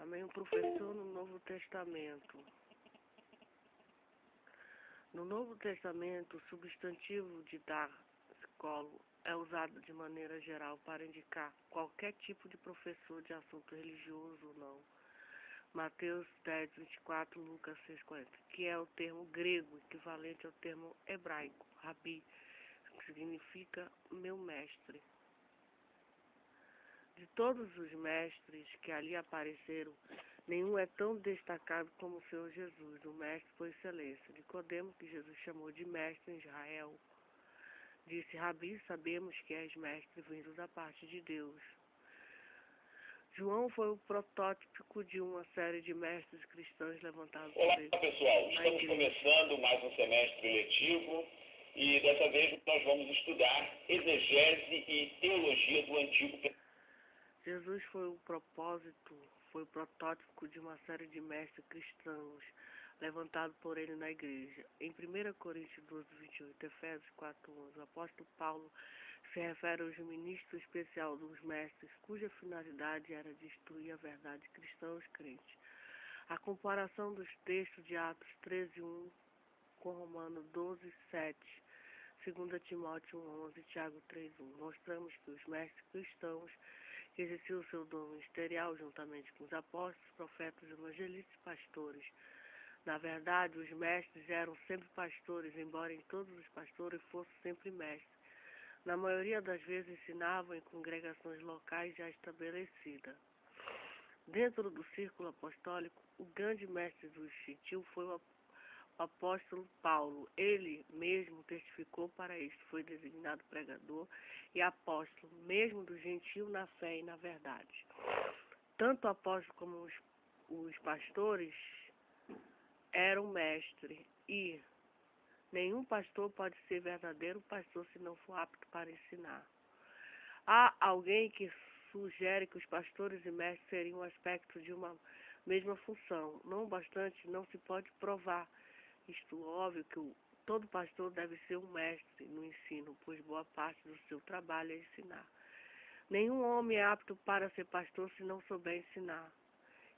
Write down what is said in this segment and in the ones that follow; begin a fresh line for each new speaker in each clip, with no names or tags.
Amém. O professor no Novo Testamento. No Novo Testamento, o substantivo didático é usado de maneira geral para indicar qualquer tipo de professor de assunto religioso ou não. Mateus 10, 24, Lucas 6, 40, que é o termo grego equivalente ao termo hebraico, rabi, que significa meu mestre. De todos os mestres que ali apareceram, nenhum é tão destacado como o Senhor Jesus, o mestre por excelência. Nicodemo, que Jesus chamou de mestre em Israel, disse: Rabi, sabemos que és mestre vindo da parte de Deus. João foi o protótipo de uma série de mestres cristãos levantados por ele.
Olá, pessoal. Estamos começando mais um semestre letivo e dessa vez nós vamos estudar exegese e teologia do Antigo Testamento.
Jesus foi o protótipo de uma série de mestres cristãos levantados por ele na igreja. Em 1 Coríntios 12, 28, Efésios 4, 11, o apóstolo Paulo se refere aos ministros especiais dos mestres, cuja finalidade era destruir a verdade cristã aos crentes. A comparação dos textos de Atos 13, 1 com Romanos 12, 7, 2 Timóteo 11 e Tiago 3, 1, mostramos que os mestres cristãos que exerciam o seu dom ministerial juntamente com os apóstolos, profetas, evangelistas e pastores. Na verdade, os mestres eram sempre pastores, embora em todos os pastores fossem sempre mestres. Na maioria das vezes ensinavam em congregações locais já estabelecidas. Dentro do círculo apostólico, o grande mestre dos gentios foi o apóstolo Paulo. Ele mesmo testificou para isto, foi designado pregador e apóstolo, mesmo do gentio na fé e na verdade. Tanto o apóstolo como os pastores eram mestres, e nenhum pastor pode ser verdadeiro pastor se não for apto para ensinar. Há alguém que sugere que os pastores e mestres seriam um aspecto de uma mesma função. Não bastante, não se pode provar. Isto óbvio que todo pastor deve ser um mestre no ensino, pois boa parte do seu trabalho é ensinar. Nenhum homem é apto para ser pastor se não souber ensinar.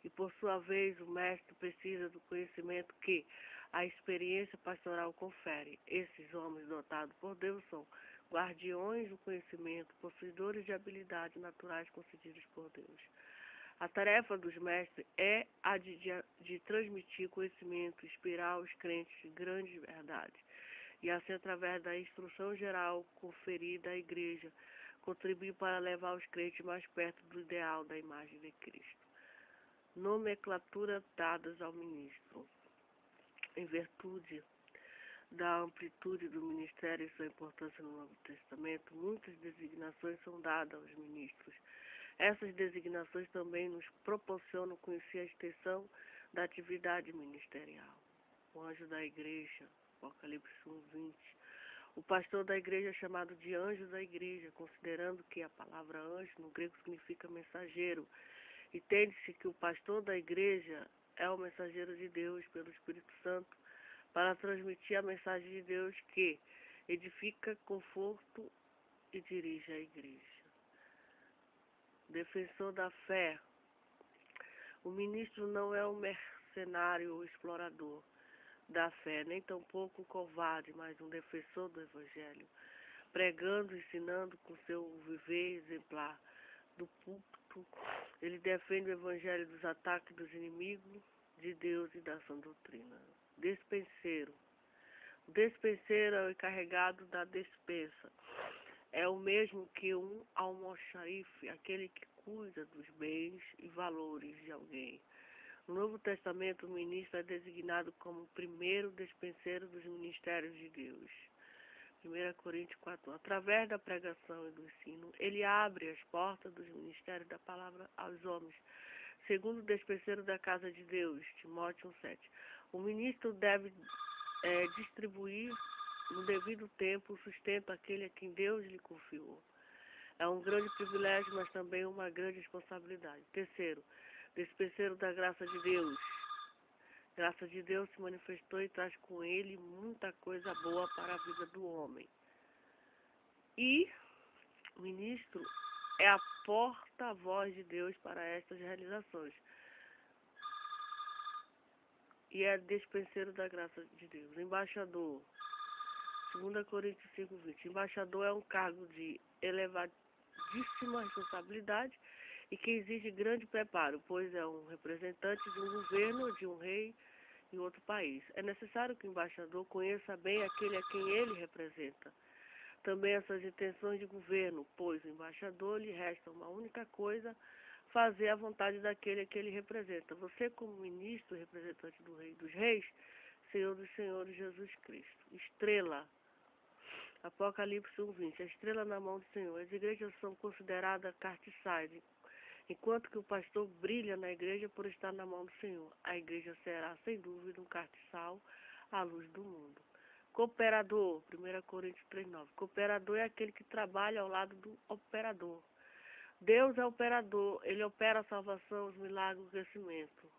E por sua vez, o mestre precisa do conhecimento que a experiência pastoral confere. Esses homens dotados por Deus são guardiões do conhecimento, possuidores de habilidades naturais concedidas por Deus. A tarefa dos mestres é a de transmitir conhecimento, inspirar os crentes de grandes verdades, e assim, através da instrução geral conferida à igreja, contribuir para levar os crentes mais perto do ideal da imagem de Cristo. Nomenclatura dadas ao ministro. Em virtude da amplitude do ministério e sua importância no Novo Testamento, muitas designações são dadas aos ministros. Essas designações também nos proporcionam conhecer a extensão da atividade ministerial. O anjo da igreja, Apocalipse 1, 20. O pastor da igreja é chamado de anjo da igreja, considerando que a palavra anjo no grego significa mensageiro. Entende-se que o pastor da igreja é o mensageiro de Deus pelo Espírito Santo para transmitir a mensagem de Deus que edifica, conforto e dirige a igreja. Defensor da fé. O ministro não é um mercenário ou explorador da fé, nem tampouco um covarde, mas um defensor do Evangelho, pregando e ensinando com seu viver exemplar do púlpito. Ele defende o Evangelho dos ataques dos inimigos de Deus e da sã doutrina. Despenseiro. O despenseiro é o encarregado da despensa. É o mesmo que um almoxarife, aquele que cuida dos bens e valores de alguém. No Novo Testamento, o ministro é designado como o primeiro despenseiro dos ministérios de Deus. 1 Coríntios 4. Através da pregação e do ensino, ele abre as portas dos ministérios da palavra aos homens. Segundo o despenseiro da casa de Deus, Timóteo 7. O ministro deve distribuir no devido tempo o sustento àquele a quem Deus lhe confiou. É um grande privilégio, mas também uma grande responsabilidade. Terceiro, despenseiro da graça de Deus. Graça de Deus se manifestou e traz com ele muita coisa boa para a vida do homem. E o ministro é a porta-voz de Deus para estas realizações. e é despenseiro da graça de Deus. Embaixador, 2 Coríntios 5:20. Embaixador é um cargo de elevadíssima responsabilidade e que exige grande preparo, pois é um representante de um governo, de um rei em outro país. É necessário que o embaixador conheça bem aquele a quem ele representa. Também as suas intenções de governo, pois o embaixador lhe resta uma única coisa: fazer a vontade daquele a que ele representa. Você, como ministro, representante do Rei dos Reis, Senhor dos Senhores, Jesus Cristo. Estrela, Apocalipse 1:20. A estrela na mão do Senhor. As igrejas são consideradas cartiçais, enquanto que o pastor brilha na igreja por estar na mão do Senhor. A igreja será, sem dúvida, um cartiçal à luz do mundo. Cooperador, 1 Coríntios 3:9. Cooperador é aquele que trabalha ao lado do operador. Deus é operador, ele opera a salvação, os milagres, o crescimento.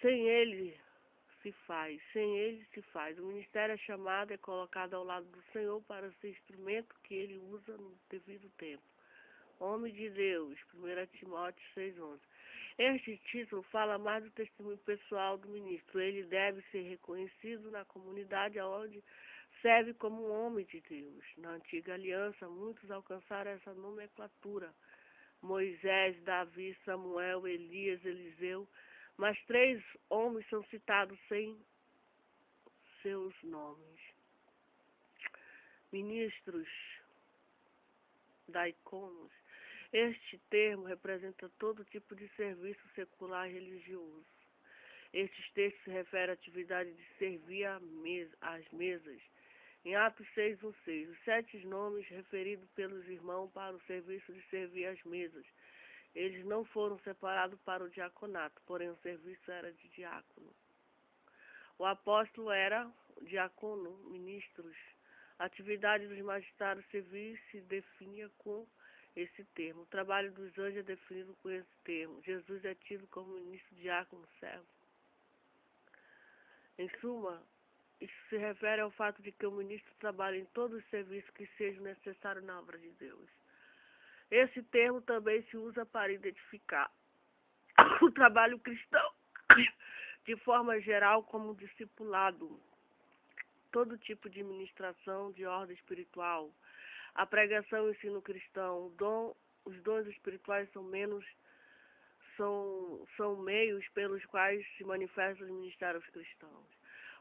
Sem ele se faz. O ministério é chamado, é colocado ao lado do Senhor para ser instrumento que ele usa no devido tempo. Homem de Deus, 1 Timóteo 6:11. Este título fala mais do testemunho pessoal do ministro. Ele deve ser reconhecido na comunidade onde serve como um homem de Deus. Na antiga aliança, muitos alcançaram essa nomenclatura: Moisés, Davi, Samuel, Elias, Eliseu. Mas 3 homens são citados sem seus nomes. Ministros, diáconos. Este termo representa todo tipo de serviço secular e religioso. Estes textos se referem à atividade de servir às mesas. Em Atos 6:1-6, os 7 nomes referidos pelos irmãos para o serviço de servir às mesas. Eles não foram separados para o diaconato, porém o serviço era de diácono. O apóstolo era diácono, ministros. A atividade dos magistrados civis se definia com esse termo. O trabalho dos anjos é definido com esse termo. Jesus é tido como ministro, diácono, servo. Em suma, isso se refere ao fato de que o ministro trabalha em todos os serviços que sejam necessários na obra de Deus. Esse termo também se usa para identificar o trabalho cristão, de forma geral, como discipulado, todo tipo de ministração de ordem espiritual, a pregação e o ensino cristão, os dons espirituais são meios pelos quais se manifestam os ministérios cristãos.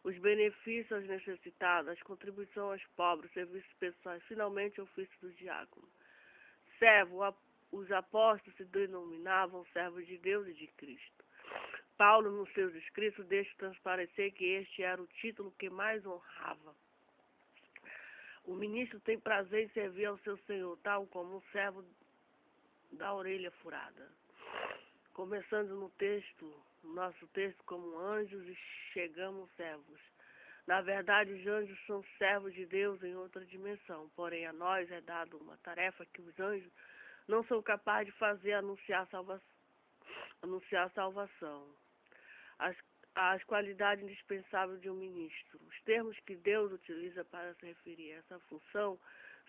Os benefícios aos necessitados, as contribuições aos pobres, serviços pessoais, finalmente o ofício dos diáconos. Servo, os apóstolos se denominavam servos de Deus e de Cristo. Paulo, nos seus escritos, deixa transparecer que este era o título que mais honrava. O ministro tem prazer em servir ao seu senhor, tal como um servo da orelha furada. Começando no nosso texto, como anjos e chegamos servos. Na verdade, os anjos são servos de Deus em outra dimensão, porém a nós é dado uma tarefa que os anjos não são capazes de fazer, anunciar a salvação. As qualidades indispensáveis de um ministro. Os termos que Deus utiliza para se referir a essa função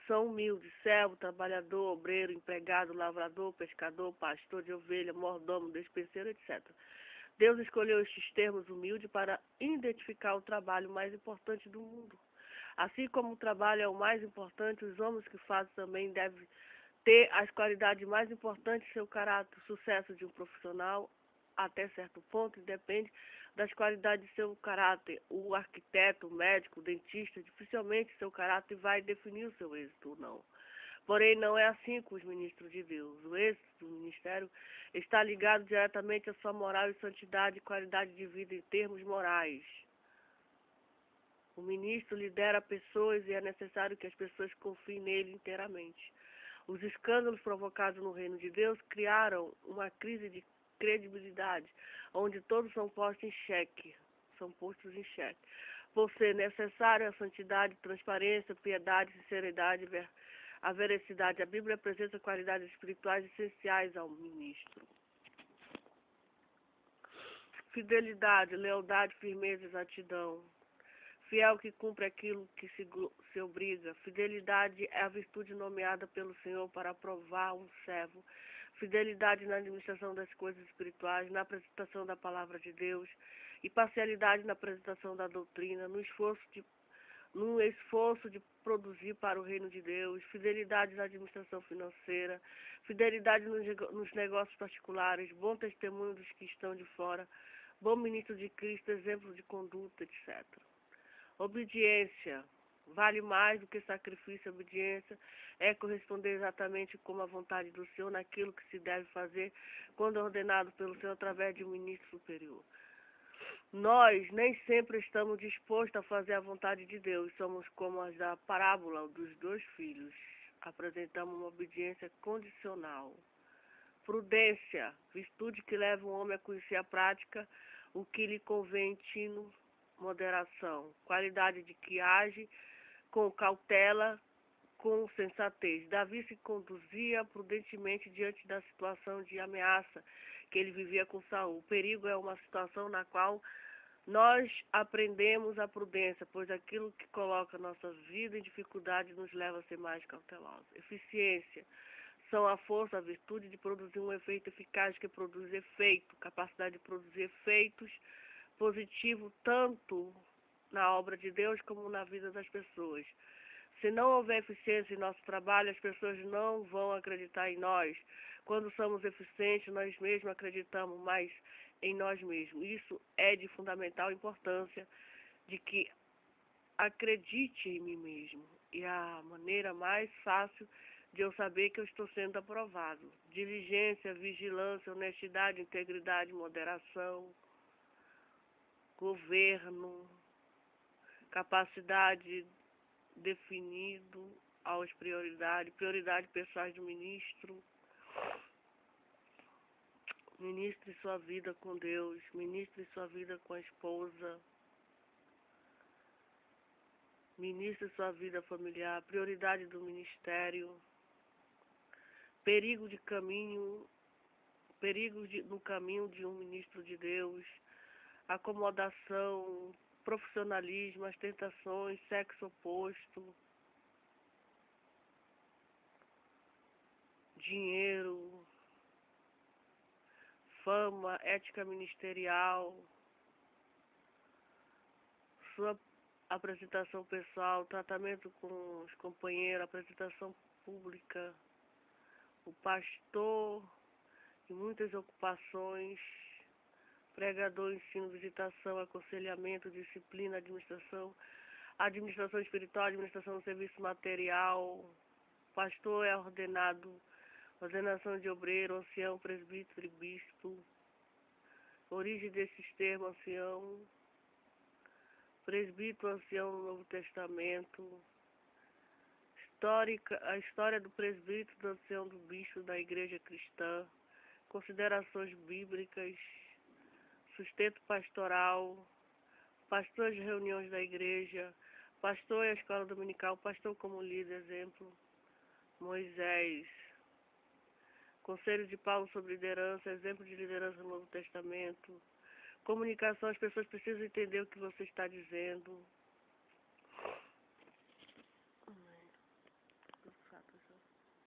são humilde, servo, trabalhador, obreiro, empregado, lavrador, pescador, pastor de ovelha, mordomo, despenseiro, etc. Deus escolheu estes termos humilde para identificar o trabalho mais importante do mundo. Assim como o trabalho é o mais importante, os homens que fazem também devem ter as qualidades mais importantes de seu caráter. O sucesso de um profissional, até certo ponto, depende das qualidades de seu caráter. O arquiteto, o médico, o dentista, dificilmente seu caráter vai definir o seu êxito ou não. Porém, não é assim com os ministros de Deus. O êxito do ministério está ligado diretamente à sua moral e santidade e qualidade de vida em termos morais. O ministro lidera pessoas e é necessário que as pessoas confiem nele inteiramente. Os escândalos provocados no reino de Deus criaram uma crise de credibilidade, onde todos são postos em xeque. Por ser necessário a santidade, transparência, piedade, sinceridade, a veracidade. A Bíblia apresenta qualidades espirituais essenciais ao ministro. Fidelidade, lealdade, firmeza, exatidão. Fiel que cumpre aquilo que se obriga. Fidelidade é a virtude nomeada pelo Senhor para aprovar um servo. Fidelidade na administração das coisas espirituais, na apresentação da palavra de Deus. imparcialidade na apresentação da doutrina, no esforço de produzir para o reino de Deus, fidelidade na administração financeira, fidelidade nos negócios particulares, bom testemunho dos que estão de fora, bom ministro de Cristo, exemplo de conduta, etc. Obediência vale mais do que sacrifício. Obediência é corresponder exatamente como a vontade do Senhor naquilo que se deve fazer quando ordenado pelo Senhor através de um ministro superior. Nós nem sempre estamos dispostos a fazer a vontade de Deus. Somos como as da parábola dos 2 filhos. Apresentamos uma obediência condicional. Prudência, virtude que leva um homem a conhecer a prática, o que lhe convém, tino, moderação. Qualidade de que age com cautela, com sensatez. Davi se conduzia prudentemente diante da situação de ameaça que ele vivia com Saul. O perigo é uma situação na qual nós aprendemos a prudência, pois aquilo que coloca nossa vida em dificuldade nos leva a ser mais cautelosos. Eficiência são a força, a virtude de produzir um efeito eficaz que produz efeito, capacidade de produzir efeitos positivos tanto na obra de Deus como na vida das pessoas. Se não houver eficiência em nosso trabalho, as pessoas não vão acreditar em nós. Quando somos eficientes, nós mesmos acreditamos mais em nós mesmos. Isso é de fundamental importância, de que acredite em mim mesmo. E a maneira mais fácil de eu saber que eu estou sendo aprovado. Diligência, vigilância, honestidade, integridade, moderação, governo, capacidade definido às prioridades pessoais do ministro. Ministre sua vida com Deus, ministre sua vida com a esposa, ministre sua vida familiar, prioridade do ministério, perigo no caminho de um ministro de Deus, acomodação, profissionalismo, as tentações, sexo oposto, dinheiro, fama, ética ministerial, sua apresentação pessoal, tratamento com os companheiros, apresentação pública, o pastor e muitas ocupações, pregador, ensino, visitação, aconselhamento, disciplina, administração espiritual, administração do serviço material. Pastor é ordenação de obreiro, ancião, presbítero e bispo. Origem desses termos: ancião, presbítero, ancião no Novo Testamento. A história do presbítero, do ancião, do bispo da igreja cristã. Considerações bíblicas. Sustento pastoral, pastor de reuniões da igreja, pastor e a escola dominical, pastor como líder, exemplo, Moisés, conselho de Paulo sobre liderança, exemplo de liderança no Novo Testamento, comunicação, as pessoas precisam entender o que você está dizendo,